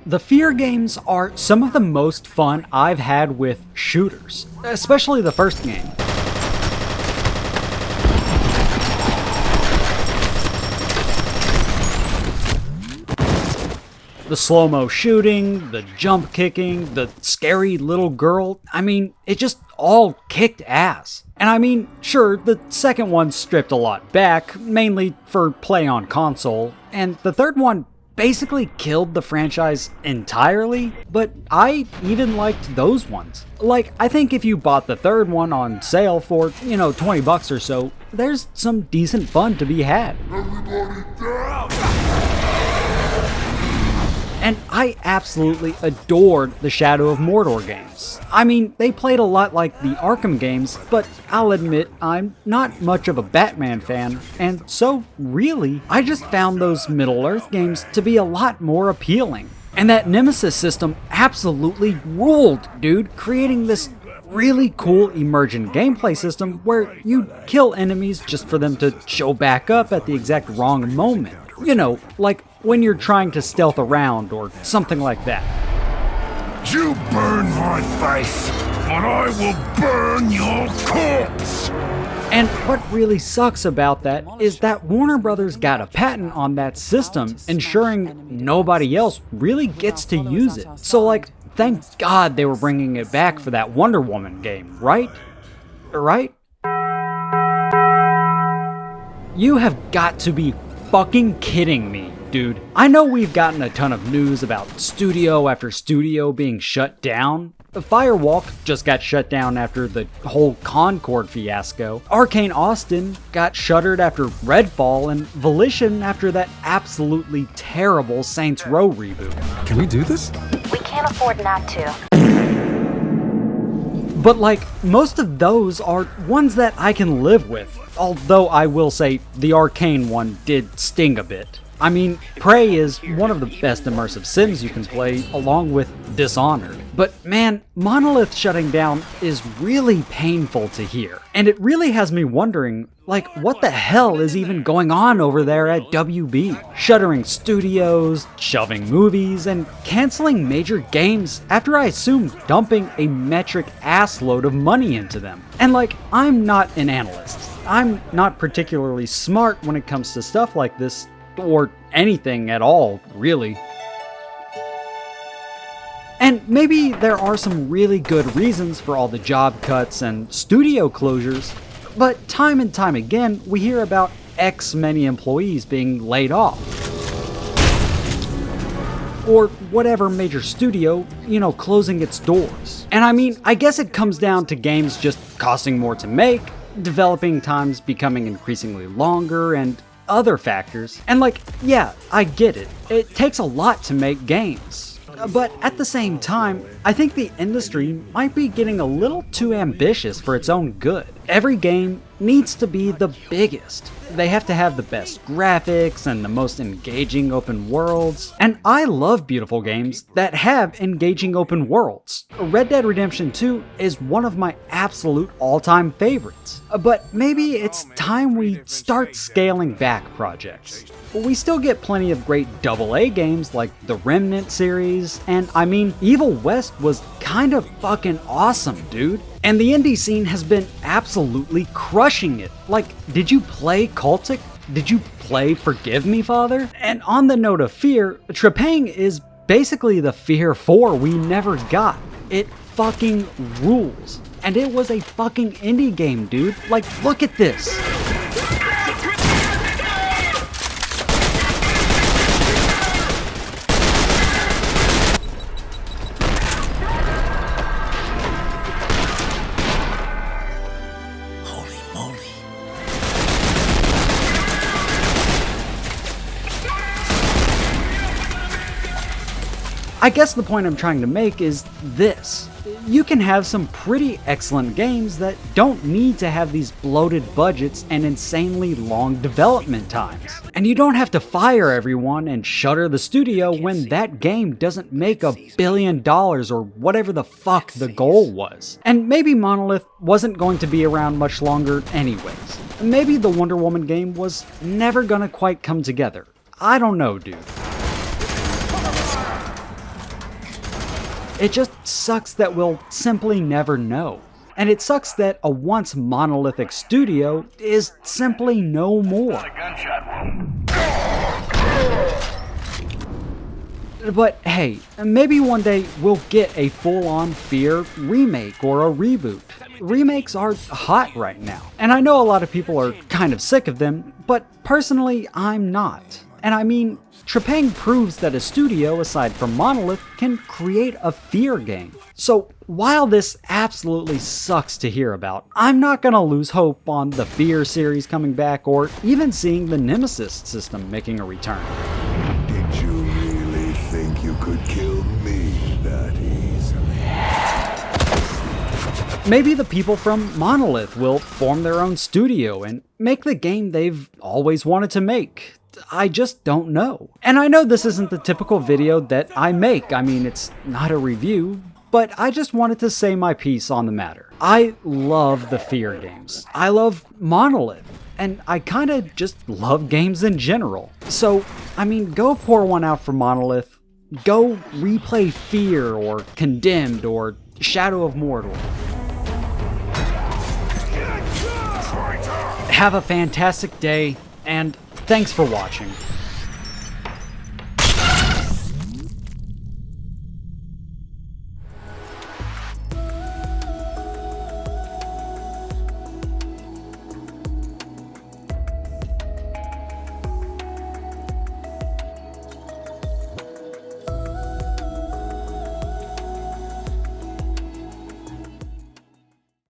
The F.E.A.R games are some of the most fun I've had with shooters, especially the first game. The slow-mo shooting, the jump kicking, the scary little girl, I mean, it just all kicked ass. And I mean, sure, the second one stripped a lot back, mainly for play on console, and the third one basically killed the franchise entirely, but I even liked those ones. Like, I think if you bought the third one on sale for, $20 or so, there's some decent fun to be had. And I absolutely adored the Shadow of Mordor games. I mean, they played a lot like the Arkham games, but I'll admit I'm not much of a Batman fan, and so really, I just found those Middle-earth games to be a lot more appealing. And that Nemesis system absolutely ruled, dude, creating this really cool emergent gameplay system where you kill enemies just for them to show back up at the exact wrong moment. Like when you're trying to stealth around or something like that. You burn my face, but I will burn your corpse! And what really sucks about that is that Warner Brothers got a patent on that system, ensuring nobody else really gets to use it. So like, thank God they were bringing it back for that Wonder Woman game, right? Right? You have got to be fucking kidding me, dude. I know we've gotten a ton of news about studio after studio being shut down. Firewalk just got shut down after the whole Concord fiasco. Arcane Austin got shuttered after Redfall, and Volition after that absolutely terrible Saints Row reboot. Can we do this? We can't afford not to. But like, most of those are ones that I can live with. Although I will say the Arcane one did sting a bit. I mean, Prey is one of the best immersive sims you can play, along with Dishonored. But man, Monolith shutting down is really painful to hear. And it really has me wondering, like, what the hell is even going on over there at WB? Shuttering studios, shelving movies, and canceling major games after I assume dumping a metric assload of money into them. And like, I'm not an analyst. I'm not particularly smart when it comes to stuff like this, or anything at all, really. And maybe there are some really good reasons for all the job cuts and studio closures, but time and time again, we hear about X many employees being laid off. Or whatever major studio, closing its doors. And I mean, I guess it comes down to games just costing more to make, developing times becoming increasingly longer, and other factors. And like, yeah, I get it. It takes a lot to make games. But at the same time, I think the industry might be getting a little too ambitious for its own good. Every game needs to be the biggest. They have to have the best graphics and the most engaging open worlds. And I love beautiful games that have engaging open worlds. Red Dead Redemption 2 is one of my absolute all-time favorites. But maybe it's time we start scaling back projects. We still get plenty of great AA games like the Remnant series, and I mean, Evil West was kind of fucking awesome, dude. And the indie scene has been absolutely crushing it. Like, did you play Cultic? Did you play Forgive Me, Father? And on the note of F.E.A.R, Trepang is basically the F.E.A.R 4 we never got. It fucking rules. And it was a fucking indie game, dude. Like, look at this. I guess the point I'm trying to make is this. You can have some pretty excellent games that don't need to have these bloated budgets and insanely long development times. And you don't have to fire everyone and shutter the studio when that game doesn't make $1 billion or whatever the fuck the goal was. And maybe Monolith wasn't going to be around much longer anyways. Maybe the Wonder Woman game was never gonna quite come together. I don't know, dude. It just sucks that we'll simply never know. And it sucks that a once monolithic studio is simply no more. But hey, maybe one day we'll get a full-on F.E.A.R remake or a reboot. Remakes are hot right now, and I know a lot of people are kind of sick of them, but personally I'm not. And I mean, Trepang proves that a studio aside from Monolith can create a F.E.A.R game. So while this absolutely sucks to hear about, I'm not gonna lose hope on the F.E.A.R series coming back or even seeing the Nemesis system making a return. Did you really think you could kill me that easily? Maybe the people from Monolith will form their own studio and make the game they've always wanted to make. I just don't know. And I know this isn't the typical video that I make. I mean, it's not a review, but I just wanted to say my piece on the matter. I love the F.E.A.R games. I love Monolith. And I kinda just love games in general. So, I mean, go pour one out for Monolith. Go replay F.E.A.R or Condemned or Shadow of Mordor. Have a fantastic day, and thanks for watching.